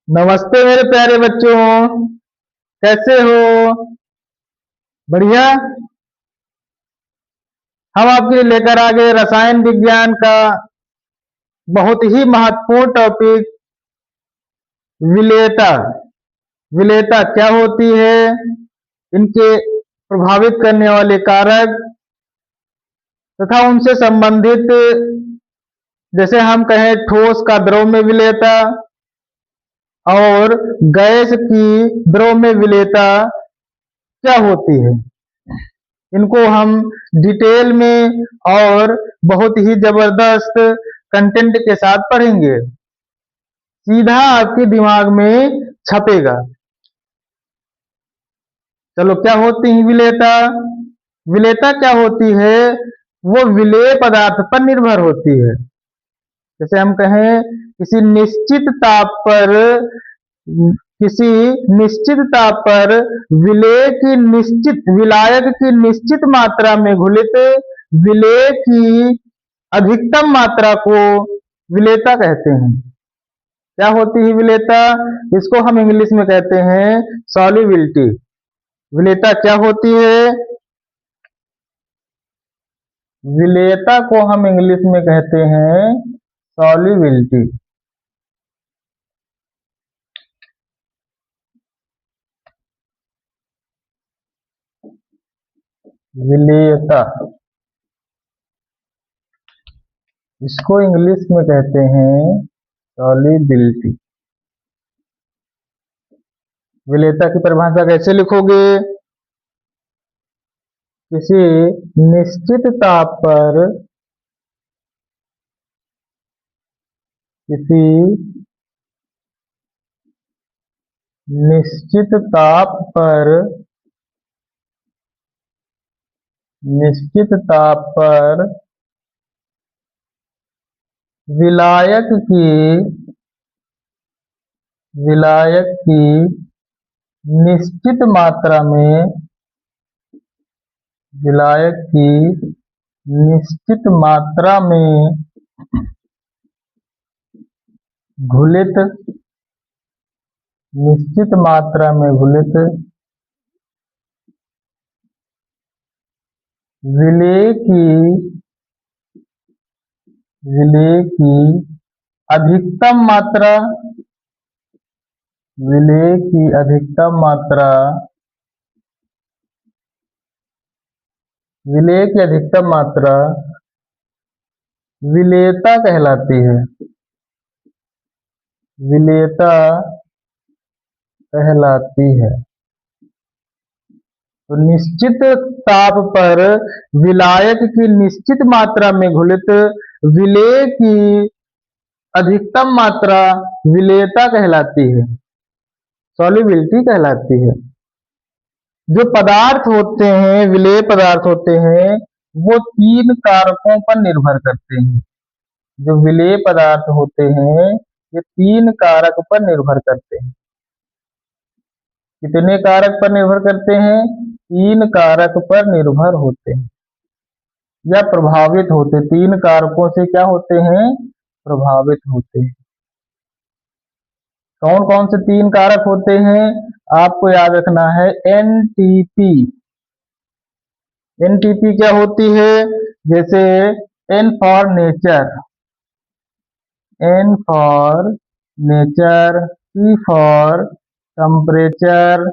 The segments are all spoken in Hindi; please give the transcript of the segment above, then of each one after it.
नमस्ते मेरे प्यारे बच्चों। कैसे हो? बढ़िया। हम आपके लिए लेकर आ गए रसायन विज्ञान का बहुत ही महत्वपूर्ण टॉपिक, विलेयता। विलेयता क्या होती है, इनके प्रभावित करने वाले कारक तथा उनसे संबंधित, जैसे हम कहें ठोस का द्रव में विलेयता और गैस की द्रव में विलेयता क्या होती है, इनको हम डिटेल में और बहुत ही जबरदस्त कंटेंट के साथ पढ़ेंगे। सीधा आपके दिमाग में छपेगा। चलो, क्या होती है विलेयता? विलेयता क्या होती है? वो विलेय पदार्थ पर निर्भर होती है। जैसे हम कहें किसी निश्चित ताप पर किसी निश्चित ताप पर विलायक की निश्चित मात्रा में घुलित विलेय की अधिकतम मात्रा को विलेयता कहते हैं। क्या होती है विलेयता? इसको हम इंग्लिश में कहते हैं सॉल्युबिलिटी। विलेयता क्या होती है? विलेयता को हम इंग्लिश में कहते हैं सॉल्युबिलिटी। विलेयता, इसको इंग्लिश में कहते हैं सॉल्युबिलिटी। विलेयता की परिभाषा कैसे लिखोगे? किसी निश्चित ताप पर किसी निश्चित ताप पर विलायक की निश्चित मात्रा में घुलित विलेय की अधिकतम मात्रा विलेयता कहलाती है। तो निश्चित ताप पर विलायक की निश्चित मात्रा में घुलित विलेय की अधिकतम मात्रा विलेयता कहलाती है, सॉल्युबिलिटी कहलाती है। जो पदार्थ होते हैं, विलेय पदार्थ होते हैं, वो 3 कारकों पर निर्भर करते हैं। जो विलेय पदार्थ होते हैं ये 3 कारक पर निर्भर करते हैं। कितने कारक पर निर्भर करते हैं? 3 कारक पर निर्भर होते हैं या प्रभावित होते। 3 कारकों से क्या होते हैं? प्रभावित होते हैं। कौन कौन से 3 कारक होते हैं? आपको याद रखना है एनटीपी। एनटीपी क्या होती है? जैसे N for nature, T for temperature,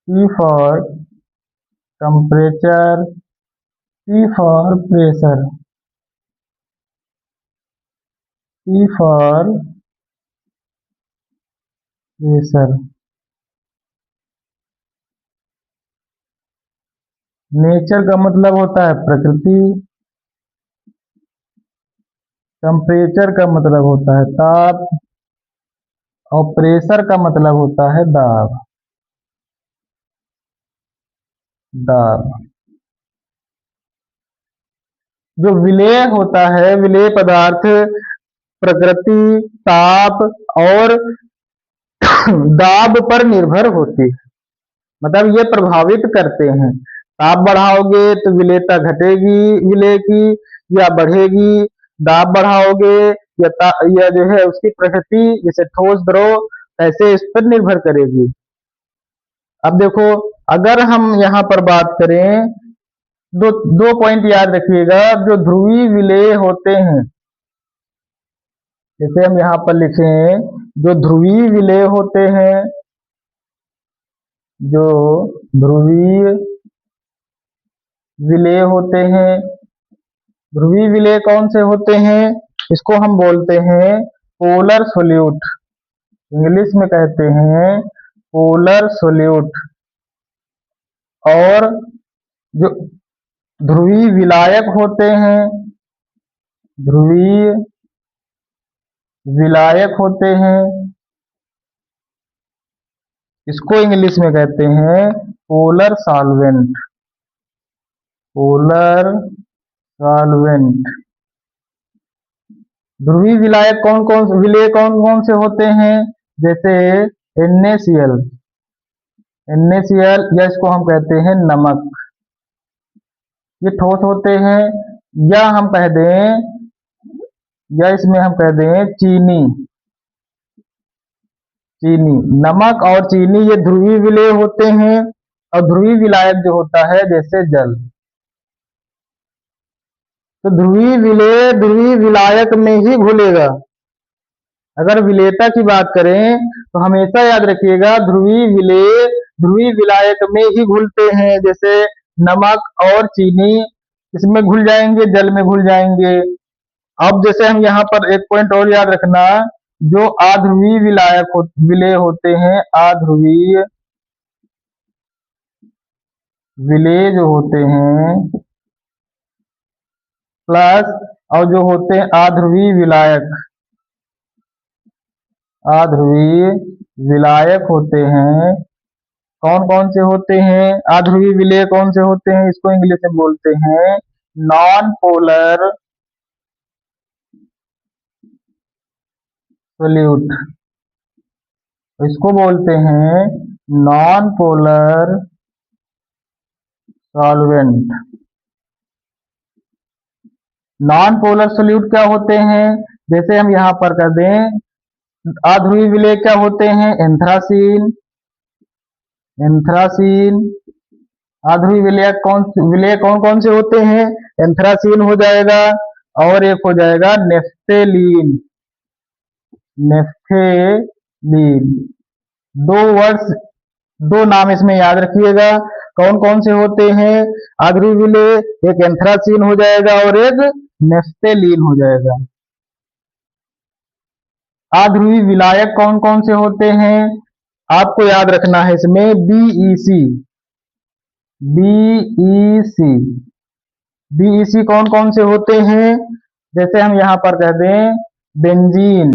P for temperature, P for pressure, P for pressure। Nature का मतलब होता है प्रकृति, टेम्परेचर का मतलब होता है ताप और प्रेशर का मतलब होता है दाब। जो विलेय होता है, विलेय पदार्थ प्रकृति, ताप और दाब पर निर्भर होती है। मतलब ये प्रभावित करते हैं। ताप बढ़ाओगे तो विलेयता घटेगी विलेय की या बढ़ेगी, दाब बढ़ाओगे यह जो है उसकी प्रकृति जैसे ठोस, द्रव, ऐसे इस पर निर्भर करेगी। अब देखो, अगर हम यहाँ पर बात करें, दो दो पॉइंट याद रखिएगा। जो ध्रुवीय विलेय होते हैं, जैसे हम यहाँ पर लिखें, जो ध्रुवीय विलेय होते हैं, जो ध्रुवीय विलेय होते हैं, ध्रुवीय विलेय कौन से होते हैं? इसको हम बोलते हैं पोलर सोल्यूट, इंग्लिश में कहते हैं पोलर सोल्यूट। और जो ध्रुवीय विलायक होते हैं, ध्रुवीय विलायक होते हैं, इसको इंग्लिश में कहते हैं पोलर सॉल्वेंट, पोलर सॉल्वेंट। ध्रुवीय विलायक विलेय कौन कौन से होते हैं? जैसे NaCl, NaCl, या इसको हम कहते हैं नमक, ये ठोस होते हैं। या हम कह दें, या इसमें हम कह दें चीनी, चीनी, नमक और चीनी, ये ध्रुवीय विलेय होते हैं। और ध्रुवीय विलायक जो होता है जैसे जल। तो ध्रुवीय विलेय ध्रुवीय विलायक में ही घुलेगा। अगर विलेयता की बात करें तो हमेशा याद रखिएगा, ध्रुवीय विलेय ध्रुवीय विलायक में ही घुलते हैं। जैसे नमक और चीनी इसमें घुल जाएंगे, जल में घुल जाएंगे। अब जैसे हम यहाँ पर एक पॉइंट और याद रखना, जो अध्रुवीय विलेय होते हैं, अध्रुवीय विलेय जो होते हैं, प्लस और जो होते हैं अध्रुवीय विलायक, अध्रुवीय विलायक होते हैं, कौन कौन से होते हैं? अध्रुवीय विलेय कौन से होते हैं? इसको इंग्लिश में बोलते हैं नॉन पोलर सोल्यूट, इसको बोलते हैं non polar solvent. Non polar solute क्या होते हैं? जैसे हम यहाँ पर कर दें, अध्रुवीय विलेय क्या होते हैं? Anthracene, anthracene. अध्रुवीय विलेय कौन कौन से होते हैं? एंथ्रासीन हो जाएगा, और एक हो जाएगा नेफ्थेलीन, नेफ्थेलीन। दो नाम इसमें याद रखिएगा, कौन कौन से होते हैं अध्रुवीय विलेय? एक एंथ्रासीन हो जाएगा और एक नेफ्थेलीन हो जाएगा। अध्रुवीय विलायक कौन कौन से होते हैं? आपको याद रखना है इसमें BeC, BeC, BeC कौन कौन से होते हैं? जैसे हम यहाँ पर कह दें benzene,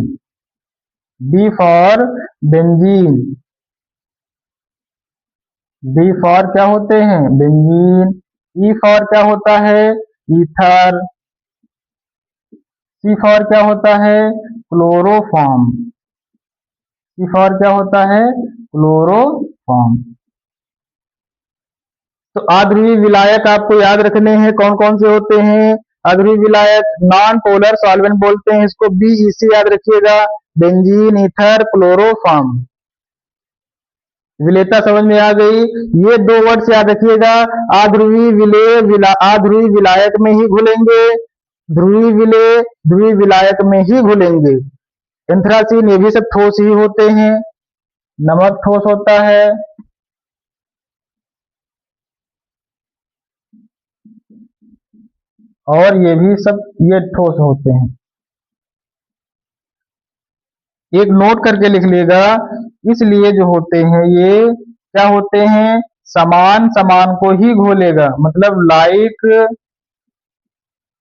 B for benzene, B for क्या होते हैं? बेंजीन। E फॉर क्या होता है? ईथर। C फॉर क्या होता है? क्लोरोफॉर्म, C फॉर क्या होता है? क्लोरोफॉर्म। तो अध्रुवीय विलायक आपको याद रखने हैं, कौन कौन से होते हैं? अध्रुवीय विलायक नॉन पोलर सॉल्वेंट बोलते हैं, इसको BeC याद रखिएगा, बेंजीन, ईथर, क्लोरोफॉर्म। विलेयता समझ में आ गई? ये दो वर्ड्स याद रखिएगा, अध्रुवीय विलेय अध्रुवीय विलायक में ही घुलेंगे, ध्रुवीय विलेय ध्रुवीय विलायक में ही घुलेंगे। एंथ्रासीन, ये भी सब ठोस ही होते हैं, नमक ठोस होता है। और ये भी सब ये ठोस होते हैं। एक नोट करके लिख लेगा, इसलिए जो होते हैं ये क्या होते हैं? समान समान को ही घोलेगा, मतलब लाइक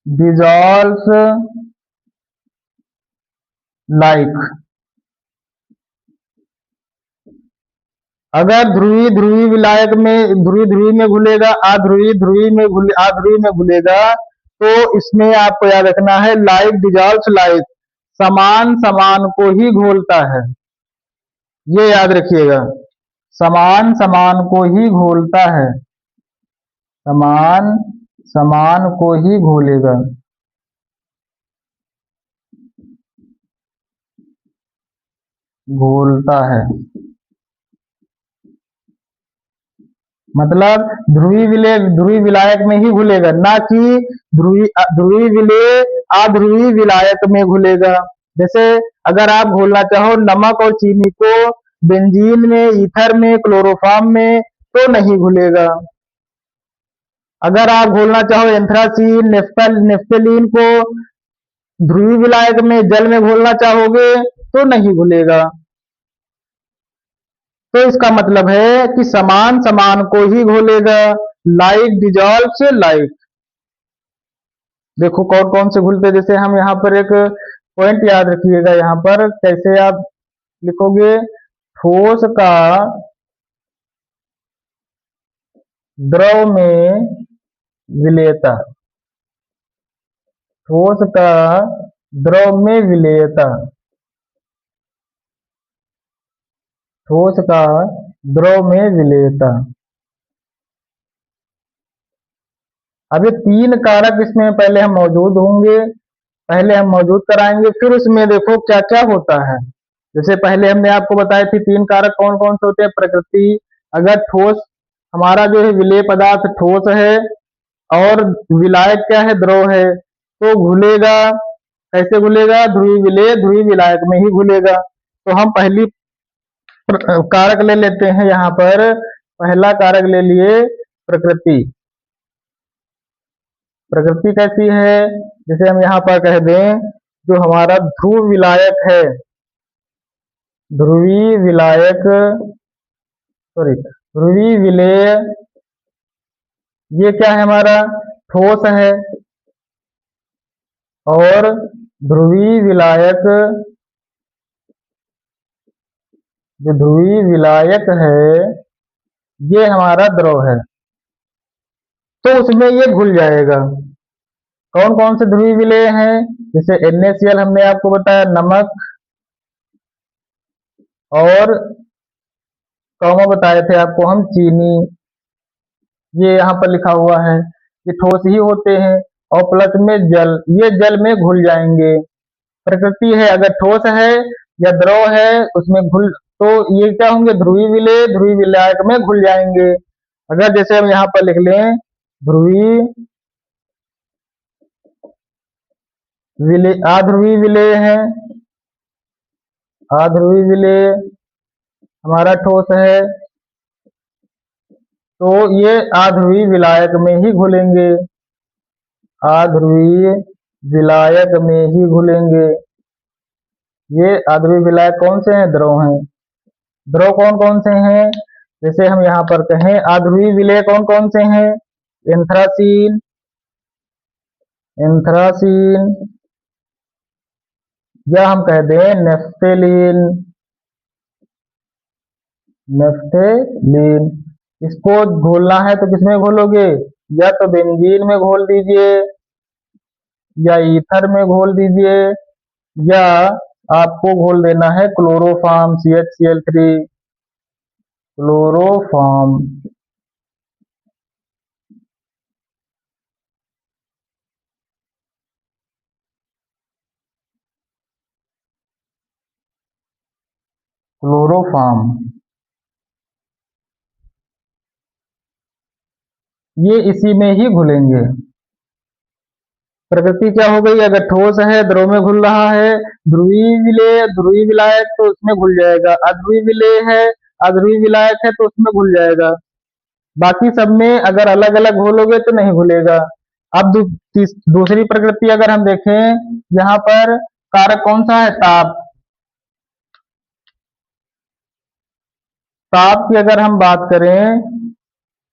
डिजॉल्व्स लाइक। अगर ध्रुवीय विलायक में ध्रुवीय में घुलेगा, अध्रुवीय में घुलेगा, तो इसमें आपको याद रखना है लाइक डिजॉल्व्स लाइक, समान समान को ही घोलता है, ये याद रखिएगा, समान समान को ही घोलता है, समान समान को ही घोलेगा। घुलता है। मतलब ध्रुवीय विलायक में ही घुलेगा, ना कि ध्रुवीय विलेय अध्रुवीय विलायक में घुलेगा। जैसे अगर आप घोलना चाहो नमक और चीनी को बेंजीन में, ईथर में, क्लोरोफॉर्म में, तो नहीं घुलेगा। अगर आप घोलना चाहो एंथ्रासीन, नेफ्थेलीन को ध्रुवीय विलायक में, जल में घोलना चाहोगे तो नहीं घुलेगा। तो इसका मतलब है कि समान समान को ही घोलेगा। Like dissolves like. देखो कौन कौन से घुलते, जैसे हम यहाँ पर एक पॉइंट याद रखिएगा, यहाँ पर कैसे आप लिखोगे, ठोस का द्रव में विलेयता, ठोस का द्रव में विलेयता, ठोस का द्रव में विलेयता। अब ये तीन कारक इसमें पहले हम मौजूद होंगे, पहले हम मौजूद कराएंगे, फिर उसमें देखो क्या क्या होता है। जैसे पहले हमने आपको बताए थे तीन कारक कौन कौन से होते हैं। प्रकृति, अगर ठोस हमारा जो है विलेय पदार्थ ठोस है और विलायक क्या है, द्रव है, तो घुलेगा। कैसे घुलेगा, ध्रुवीय विलेय ध्रुवीय विलायक में ही घुलेगा। तो हम पहली कारक ले लेते हैं, यहाँ पर पहला कारक ले लिए प्रकृति। प्रकृति कैसी है, जैसे हम यहाँ पर कह दें जो हमारा ध्रुव विलायक है, ध्रुवीय विलायक, सॉरी ध्रुवीय विलेय, ये क्या है हमारा, ठोस है। और ध्रुवीय विलायक, जो ध्रुवीय विलायक है ये हमारा द्रव है, तो उसमें ये घुल जाएगा। कौन कौन से ध्रुवीय विलेय हैं, जैसे NaCl हमने आपको बताया, नमक, और कौन बताए थे आपको हम, चीनी, ये यहाँ पर लिखा हुआ है, ये ठोस ही होते हैं। और प्लस में जल, ये जल में घुल जाएंगे। प्रकृति है, अगर ठोस है या द्रव है उसमें घुल, तो ये क्या होंगे, ध्रुवीय विलेय ध्रुवीय विलायक में घुल जाएंगे। अगर जैसे हम यहाँ पर लिख लें ध्रुवीय विलेय, अध्रुवीय विलेय है, अध्रुवीय विलेय हमारा ठोस है, तो ये अध्रुवीय विलायक में ही घुलेंगे, अध्रुवीय विलायक में ही घुलेंगे। ये अध्रुवीय विलायक कौन से हैं, द्रव हैं। द्रव कौन कौन से हैं, जैसे हम यहाँ पर कहें अध्रुवीय विलेय कौन कौन से हैं, एंथ्रासीन, एंथ्रासीन, या हम कह दें नेफ्थेलीन, नेफ्थेलीन। इसको घोलना है तो किसमें घोलोगे, या तो बेंजीन में घोल दीजिए, या ईथर में घोल दीजिए, या आपको घोल देना है क्लोरोफॉर्म CHCl3, क्लोरोफॉर्म। क्लोरोफॉर्म ये इसी में ही घुलेंगे। प्रकृति क्या हो गई, अगर ठोस है द्रव में घुल रहा है, ध्रुवीय विलेय ध्रुवीय विलायक तो उसमें घुल जाएगा, अध्रुवीय विलेय है अध्रुवीय विलायक है तो उसमें घुल जाएगा। बाकी सब में अगर अलग अलग घोलोगे तो नहीं घुलेगा। अब दूसरी प्रकृति अगर हम देखें, यहाँ पर कारक कौन सा है, ताप। ताप की अगर हम बात करें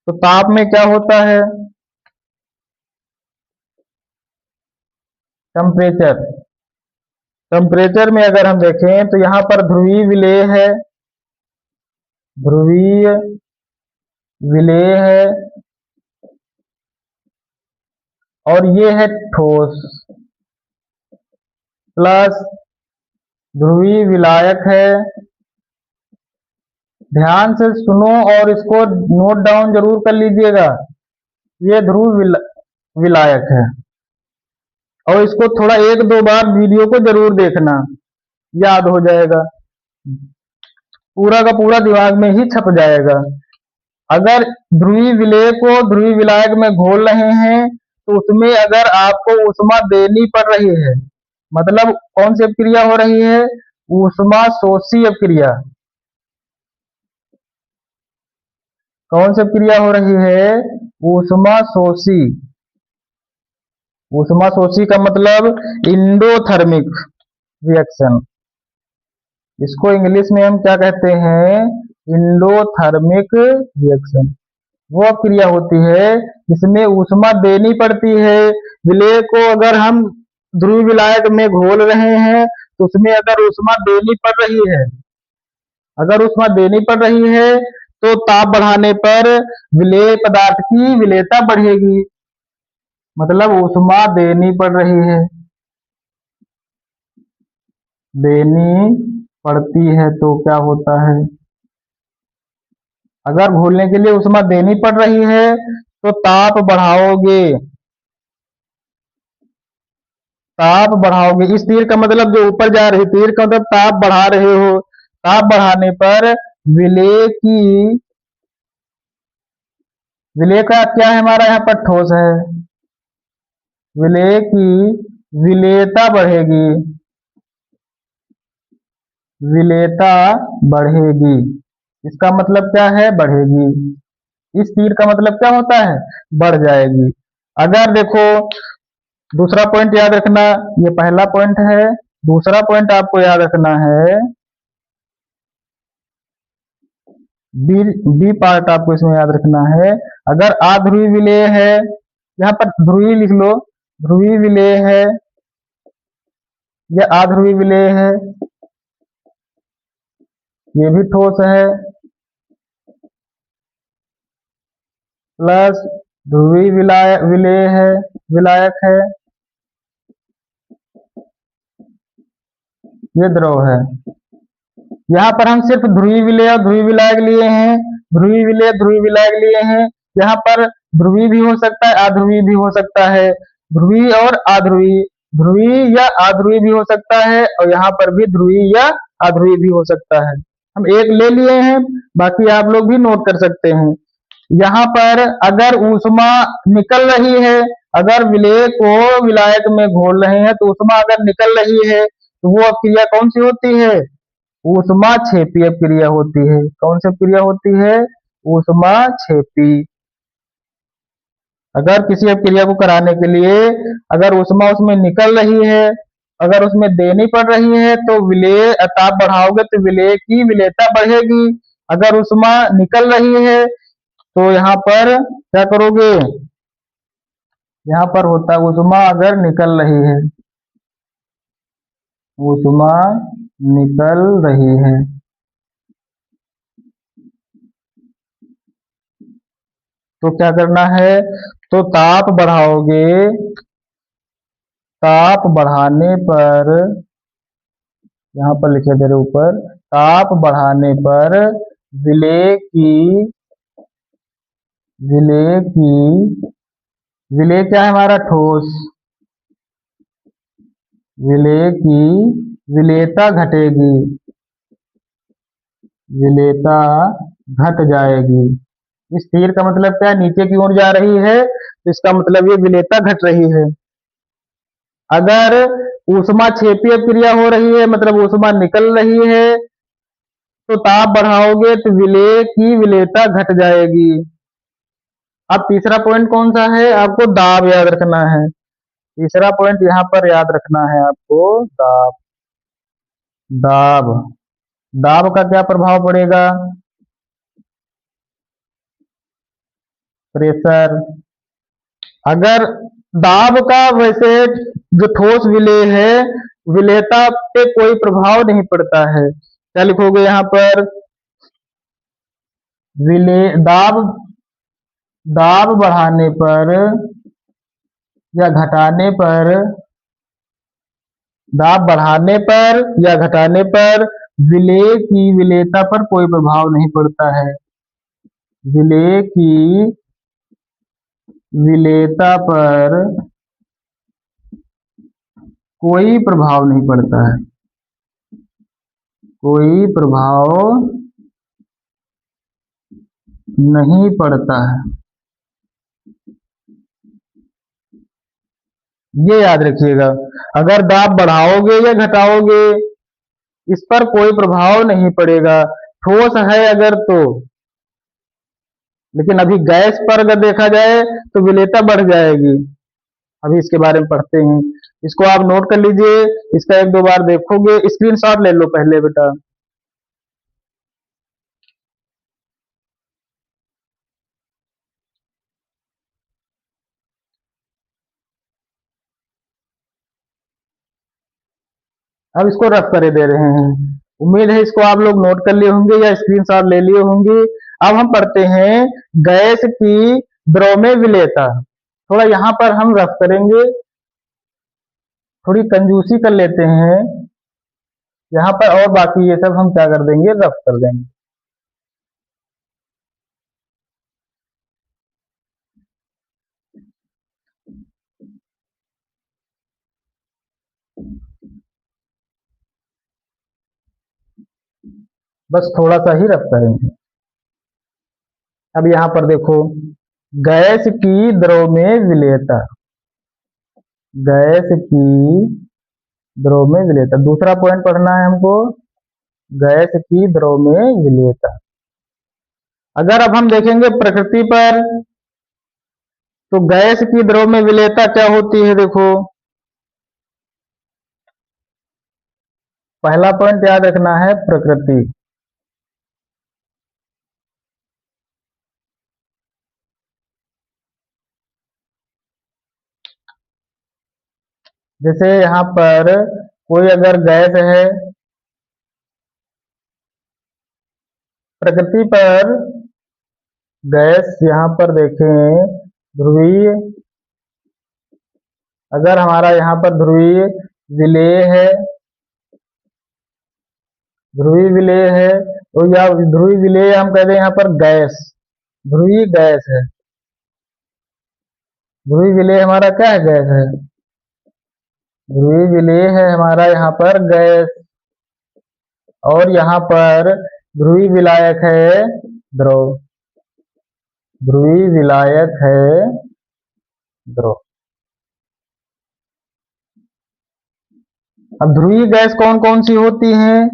तो ताप में क्या होता है, टेम्परेचर। टेम्परेचर में अगर हम देखें तो यहाँ पर ध्रुवीय विलेय है, ध्रुवीय विलेय है, और ये है ठोस, प्लस ध्रुवीय विलायक है। ध्यान से सुनो और इसको नोट डाउन जरूर कर लीजिएगा, ये ध्रुव विलायक है। और इसको थोड़ा एक दो बार वीडियो को जरूर देखना, याद हो जाएगा। पूरा का पूरा दिमाग में ही छप जाएगा। अगर ध्रुवीय विलेय को ध्रुवीय विलायक में घोल रहे हैं तो उसमें अगर आपको ऊष्मा देनी पड़ रही है, मतलब कौन सी अपक्रिया हो रही है? ऊष्मा शोषी अपक्रिया। कौन सी अपक्रिया हो रही है? ऊष्मा शोषी। ऊष्मा शोषी का मतलब इंडोथर्मिक रिएक्शन। इसको इंग्लिश में हम क्या कहते हैं? Endothermic reaction. वो क्रिया होती है जिसमें ऊष्मा देनी पड़ती है। विलेय को अगर हम ध्रुवीय विलायक में घोल रहे हैं तो उसमें अगर ऊष्मा देनी पड़ रही है, अगर ऊष्मा देनी पड़ रही है तो ताप बढ़ाने पर विलेय पदार्थ की विलेयता बढ़ेगी। मतलब ऊष्मा देनी पड़ रही है, देनी पड़ती है तो क्या होता है? अगर घोलने के लिए ऊष्मा देनी पड़ रही है तो ताप बढ़ाओगे, ताप बढ़ाओगे। इस तीर का मतलब जो ऊपर जा रही, तीर का मतलब ताप बढ़ा रहे हो। ताप बढ़ाने पर विलेय की, विलेय का क्या है हमारा यहाँ पर? ठोस है। विलेय की विलेयता बढ़ेगी, विलेयता बढ़ेगी। इसका मतलब क्या है? बढ़ेगी। इस तीर का मतलब क्या होता है? बढ़ जाएगी। अगर देखो, दूसरा पॉइंट याद रखना, ये पहला पॉइंट है। दूसरा पॉइंट आपको याद रखना है, बी बी पार्ट आपको इसमें याद रखना है। अगर अध्रुवीय विलेय है, यहाँ पर ध्रुवीय लिख लो, ध्रुवीय विलेय है या अध्रुवीय विलेय है, ये भी ठोस है, प्लस ध्रुवीय विलेय है, विलायक है, ये द्रव है। यहाँ पर हम सिर्फ ध्रुवीय विलेय और ध्रुवीय विलायक लिए हैं, ध्रुवीय विलेय ध्रुवीय विलायक लिए हैं। यहाँ पर ध्रुवीय भी हो सकता है, अध्रुवीय भी हो सकता है। ध्रुवीय और अध्रुवीय, ध्रुवीय या अध्रुवीय भी हो सकता है, और यहाँ पर भी ध्रुवीय या अध्रुवीय भी हो सकता है। हम एक ले लिए हैं, बाकी आप लोग भी नोट कर सकते हैं। यहाँ पर अगर ऊष्मा निकल रही है, अगर विलेय को विलायक में घोल रहे हैं तो ऊष्मा अगर निकल रही है तो वो अपक्रिया कौन सी होती है? ऊष्मा क्षेपी अपक्रिया होती है। कौन सी अपक्रिया होती है? ऊष्मा क्षेपी। अगर किसी अपक्रिया को कराने के लिए अगर ऊष्मा उसमें निकल रही है, अगर उसमें देनी पड़ रही है तो विलेय, ताप बढ़ाओगे तो विलेय की विलेयता बढ़ेगी। अगर ऊष्मा निकल रही है तो यहाँ पर क्या करोगे? यहाँ पर होता है ऊष्मा अगर निकल रही है, ऊष्मा निकल रही है तो क्या करना है? तो ताप बढ़ाओगे, ताप बढ़ाने पर, यहाँ पर लिखे तेरे ऊपर, ताप बढ़ाने पर विलेय की, विलेय की, विलेय क्या है हमारा? ठोस। विलेय की विलेयता घटेगी, विलेयता घट जाएगी। इस तीर का मतलब क्या? नीचे की ओर जा रही है तो इसका मतलब ये विलेयता घट रही है। अगर ऊष्मा क्षेपी अपक्रिया हो रही है, मतलब ऊष्मा निकल रही है, तो ताप बढ़ाओगे तो विलेय की विलेयता घट जाएगी। अब तीसरा पॉइंट कौन सा है? आपको दाब याद रखना है। तीसरा पॉइंट यहाँ पर याद रखना है आपको, दाब। दाब, दाब का क्या प्रभाव पड़ेगा? प्रेशर। अगर दाब का, वैसे जो ठोस विलेय है, विलेयता पे कोई प्रभाव नहीं पड़ता है। क्या लिखोगे यहाँ पर? विलेय, दाब, दाब बढ़ाने पर या घटाने पर, दाब बढ़ाने पर या घटाने पर विलेय की विलेयता पर कोई प्रभाव नहीं पड़ता है। विलेय की विलेयता पर कोई प्रभाव नहीं पड़ता है, कोई प्रभाव नहीं पड़ता है। ये याद रखिएगा, अगर दाब बढ़ाओगे या घटाओगे इस पर कोई प्रभाव नहीं पड़ेगा, ठोस है अगर तो। लेकिन अभी गैस पर अगर देखा जाए तो विलेयता बढ़ जाएगी। अभी इसके बारे में पढ़ते हैं, इसको आप नोट कर लीजिए, इसका एक दो बार देखोगे, स्क्रीनशॉट ले लो पहले बेटा। अब इसको रफ करे दे रहे हैं, उम्मीद है इसको आप लोग नोट कर लिए होंगे या स्क्रीनशॉट ले लिए होंगे। अब हम पढ़ते हैं गैस की द्रव में विलेयता। थोड़ा यहाँ पर हम रफ करेंगे, थोड़ी कंजूसी कर लेते हैं यहाँ पर, और बाकी ये सब हम क्या कर देंगे, रफ कर देंगे। बस थोड़ा सा ही रफ करेंगे। अब यहाँ पर देखो, गैस की द्रव में विलेयता, गैस की द्रव में विलेयता, दूसरा पॉइंट पढ़ना है हमको, गैस की द्रव में विलेयता। अगर अब हम देखेंगे प्रकृति पर, तो गैस की द्रव में विलेयता क्या होती है, देखो पहला पॉइंट याद रखना है, प्रकृति। जैसे यहाँ पर कोई अगर गैस है, प्रकृति पर गैस यहाँ पर देखें ध्रुवीय, अगर हमारा यहाँ पर ध्रुवीय विलेय है, ध्रुवीय विलेय है, तो या ध्रुवीय विलेय हम कह दें यहाँ पर गैस, ध्रुवीय गैस है, ध्रुवीय विलेय हमारा क्या है, गैस है, ध्रुवीय विलेय है हमारा यहाँ पर गैस। और यहाँ पर ध्रुवीय विलायक है द्रव, ध्रुवीय विलायक है द्रव। अब ध्रुवीय गैस कौन कौन सी होती हैं,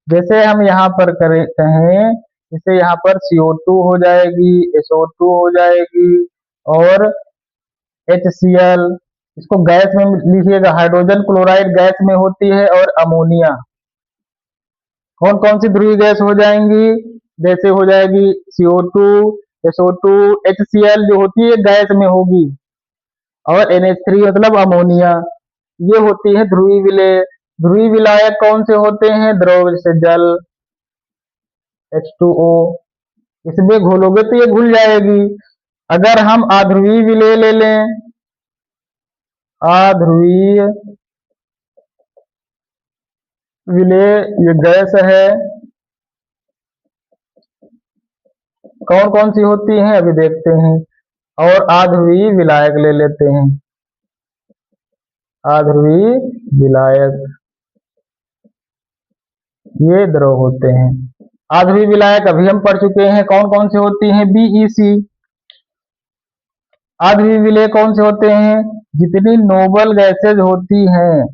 जैसे हम यहाँ पर कहें, जैसे यहाँ पर CO2 हो जाएगी, SO2 हो जाएगी, और HCl, इसको गैस में लिखिएगा, हाइड्रोजन क्लोराइड गैस में होती है, और अमोनिया। कौन कौन सी ध्रुवीय गैस हो जाएंगी, जैसे हो जाएगी CO2, SO2, HCl जो होती है गैस में होगी, और NH3 मतलब अमोनिया, ये होती है ध्रुवीय विलेय। ध्रुवीय विलायक कौन से होते हैं, द्रव, जैसे जल H2O, इसमें घोलोगे तो ये घुल जाएगी। अगर हम अध्रुवीय विलेय ले लें, अध्रुवीय विलेय ये गैस है, कौन कौन सी होती हैं अभी देखते हैं, और अध्रुवीय विलायक ले लेते हैं, अध्रुवीय विलायक ये द्रव होते हैं। अध्रुवीय विलायक अभी हम पढ़ चुके हैं, कौन कौन से होती हैं, BeC। अध्रुवीय विलेय कौन से होते हैं, जितनी नोबल गैसेज होती हैं,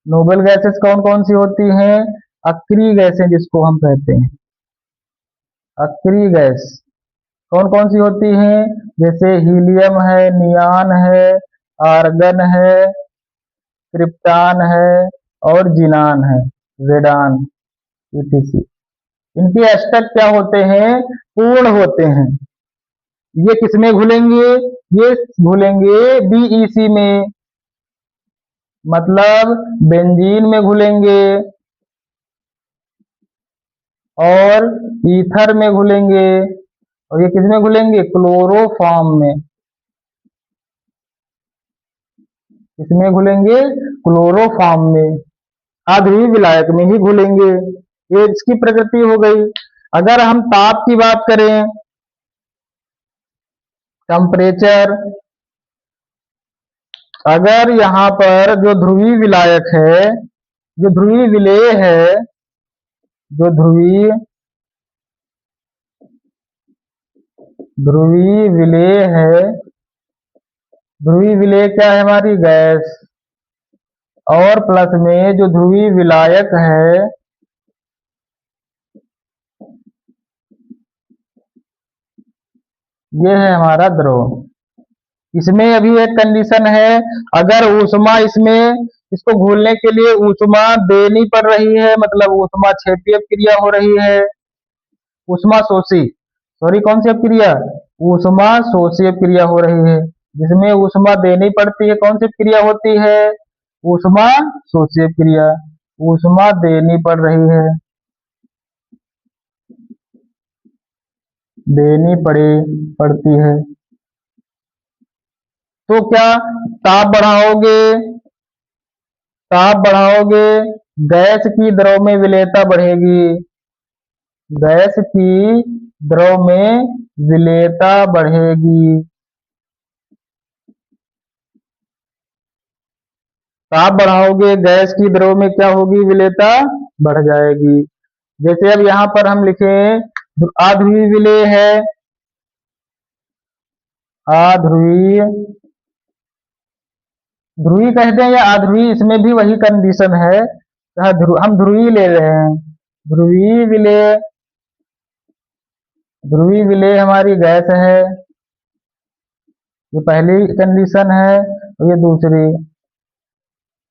नोबल गैसेज कौन कौन सी होती हैं, अक्रिय गैसें जिसको हम कहते हैं, अक्रिय गैस कौन कौन सी होती हैं, जैसे हीलियम है, नियान है, आर्गन है, क्रिप्टान है, और जिनान है, रेडान, etc। इनके एस्पेक्ट क्या होते हैं, पूर्ण होते हैं। ये किसमें घुलेंगे, ये घुलेंगे BeC में, मतलब बेंजीन में घुलेंगे, और ईथर में घुलेंगे, और ये किसमें घुलेंगे, क्लोरोफॉर्म में, किसमें घुलेंगे, क्लोरोफॉर्म में, अध्रुवीय विलायक में ही घुलेंगे। ये इसकी प्रकृति हो गई। अगर हम ताप की बात करें, टेम्परेचर, अगर यहाँ पर जो ध्रुवीय विलायक है, जो ध्रुवीय विलेय है, जो ध्रुवीय विलेय है, ध्रुवीय विलेय क्या है हमारी गैस, और प्लस में जो ध्रुवीय विलायक है ये है हमारा द्रव। इसमें अभी एक कंडीशन है, अगर ऊष्मा इसमें इसको घोलने के लिए ऊष्मा देनी पड़ रही है, मतलब ऊष्मा क्षेपीय क्रिया हो रही है, ऊष्मा शोषी सॉरी कौन सी क्रिया, ऊष्मा शोषी क्रिया हो रही है, जिसमें ऊष्मा देनी पड़ती है कौन सी क्रिया होती है, ऊष्मा शोषी क्रिया, ऊष्मा देनी पड़ रही है, देनी पड़ती है, तो क्या ताप बढ़ाओगे गैस की द्रव में विलेयता बढ़ेगी, गैस की द्रव में विलेयता बढ़ेगी, ताप बढ़ाओगे गैस की द्रव में क्या होगी, विलेयता बढ़ जाएगी। जैसे अब यहां पर हम लिखे अध्रुवीय विलेय है, अध्रुवीय, ध्रुवीय कहते हैं या अध्रुवीय, इसमें भी वही कंडीशन है, हम ध्रुवीय ले रहे हैं, ध्रुवीय विलेय, ध्रुवीय विलेय हमारी गैस है, ये पहली कंडीशन है और ये दूसरी,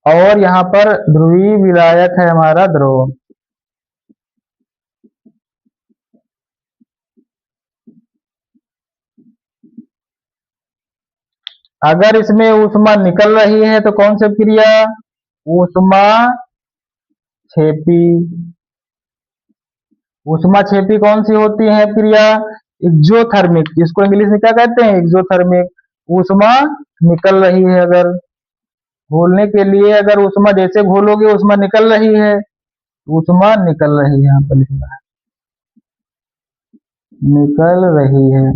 और यहाँ पर ध्रुवीय विलायक है हमारा द्रव। अगर इसमें ऊष्मा निकल रही है तो कौन सी क्रिया, ऊष्मा क्षेपी, ऊष्मा क्षेपी कौन सी होती है क्रिया, एक्सोथर्मिक, इसको इंग्लिश में क्या कहते हैं, एक्सोथर्मिक, ऊष्मा निकल रही है, अगर घोलने के लिए अगर ऊष्मा जैसे घोलोगे ऊष्मा निकल रही है, ऊष्मा निकल रही है, यहाँ पर लिखना है निकल रही है,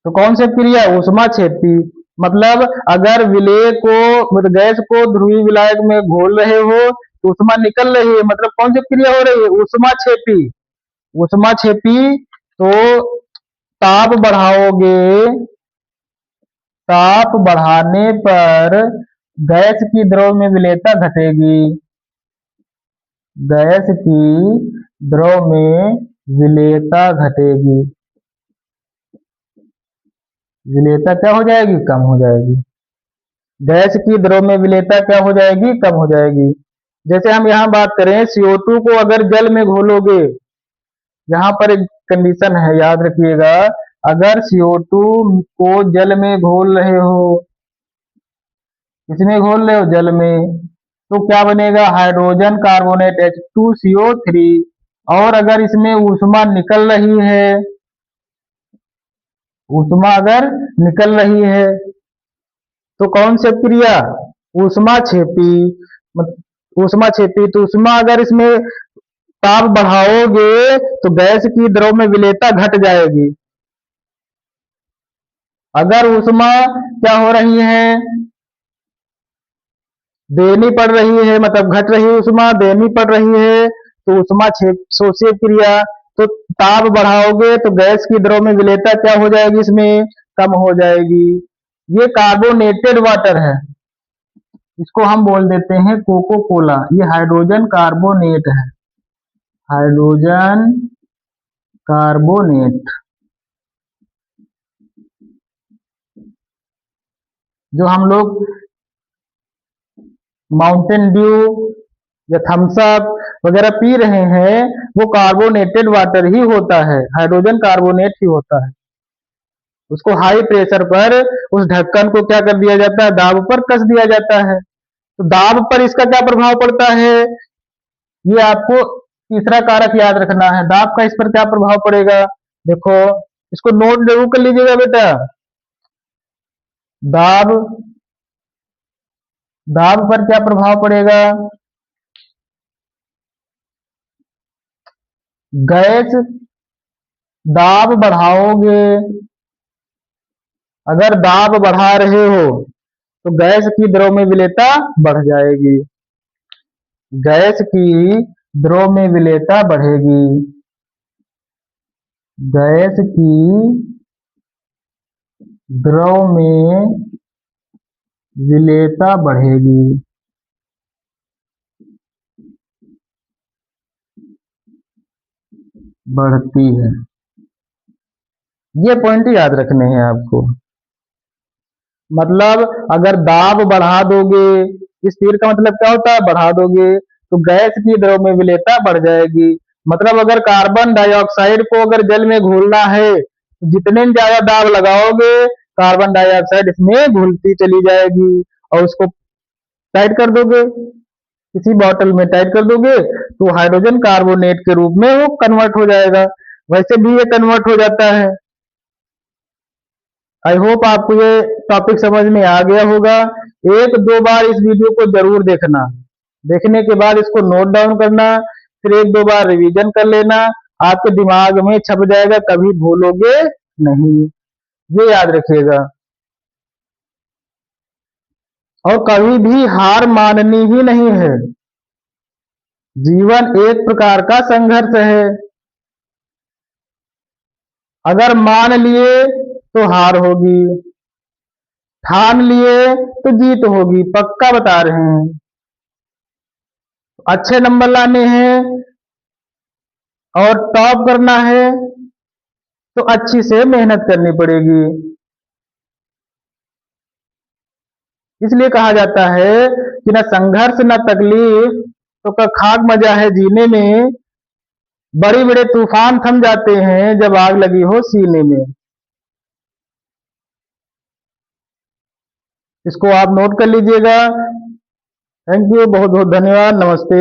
तो कौन सी क्रिया, ऊष्मा क्षेपी, मतलब अगर विलेय को मतलब गैस को ध्रुवीय विलायक में घोल रहे हो तो ऊष्मा निकल रही है, मतलब कौन सी क्रिया हो रही है, ऊष्मा क्षेपी, ऊष्मा क्षेपी, तो ताप बढ़ाओगे, ताप बढ़ाने पर गैस की द्रव में विलेयता घटेगी, गैस की द्रव में विलेयता घटेगी, विलेयता क्या हो जाएगी, कम हो जाएगी, गैस की द्रव में विलेयता क्या हो जाएगी, कम हो जाएगी। जैसे हम यहाँ बात करें CO2 को अगर जल में घोलोगे, यहाँ पर एक कंडीशन है याद रखिएगा, अगर CO2 को जल में घोल रहे हो, किसमें घोल रहे हो, जल में, तो क्या बनेगा, हाइड्रोजन कार्बोनेट H2CO3, और अगर इसमें ऊष्मा निकल रही है, ऊष्मा अगर निकल रही है तो कौन सी क्रिया, ऊष्मा क्षेपी, ऊष्मा क्षेपी, तो ऊष्मा अगर इसमें ताप बढ़ाओगे तो गैस की द्रव में विलेयता घट जाएगी, अगर ऊष्मा क्या हो रही है, देनी पड़ रही है, मतलब घट रही ऊष्मा देनी पड़ रही है, तो ऊष्मा शोषी क्रिया, तो ताप बढ़ाओगे तो गैस की द्रव में विलेयता क्या हो जाएगी, इसमें कम हो जाएगी। ये कार्बोनेटेड वाटर है, इसको हम बोल देते हैं कोको कोला, ये हाइड्रोजन कार्बोनेट है, हाइड्रोजन कार्बोनेट, जो हम लोग माउंटेन ड्यू या थम्स अप वगैरह पी रहे हैं वो कार्बोनेटेड वाटर ही होता है, हाइड्रोजन कार्बोनेट ही होता है, उसको हाई प्रेशर पर उस ढक्कन को क्या कर दिया जाता है, दाब पर कस दिया जाता है, तो दाब पर इसका क्या प्रभाव पड़ता है, ये आपको तीसरा कारक याद रखना है, दाब का इस पर क्या प्रभाव पड़ेगा, देखो इसको नोट जरूर कर लीजिएगा बेटा, दाब, दाब पर क्या प्रभाव पड़ेगा, गैस दाब बढ़ाओगे, अगर दाब बढ़ा रहे हो तो गैस की द्रव में विलेयता बढ़ जाएगी, गैस की द्रव में विलेयता बढ़ेगी। गैस की द्रव में विलेयता बढ़ेगी। बढ़ती है। ये पॉइंट याद रखने हैं आपको। मतलब अगर दाब बढ़ा दोगे, इस तीर का मतलब क्या होता है, बढ़ा दोगे तो गैस की द्रव में विलेयता बढ़ जाएगी। मतलब अगर कार्बन डाइऑक्साइड को अगर जल में घोलना है तो जितने ज्यादा दाब लगाओगे कार्बन डाइऑक्साइड इसमें घुलती चली जाएगी। और उसको टाइट कर दोगे, किसी बॉटल में टाइट कर दोगे तो हाइड्रोजन कार्बोनेट के रूप में वो कन्वर्ट हो जाएगा। वैसे भी ये कन्वर्ट हो जाता है। आई होप आपको ये टॉपिक समझ में आ गया होगा। एक दो बार इस वीडियो को जरूर देखना, देखने के बाद इसको नोट डाउन करना, फिर एक दो बार रिवीजन कर लेना। आपके दिमाग में छप जाएगा, कभी भूलोगे नहीं। ये याद रखिएगा। और कभी भी हार माननी ही नहीं है। जीवन एक प्रकार का संघर्ष है। अगर मान लिए तो हार होगी, ठान लिए तो जीत होगी, पक्का बता रहे हैं। अच्छे नंबर लाने हैं और टॉप करना है तो अच्छी से मेहनत करनी पड़ेगी। इसलिए कहा जाता है कि न संघर्ष न तकलीफ तो का खाक मजा है जीने में। बड़े बड़े तूफान थम जाते हैं जब आग लगी हो सीने में। इसको आप नोट कर लीजिएगा। थैंक यू, बहुत बहुत धन्यवाद, नमस्ते।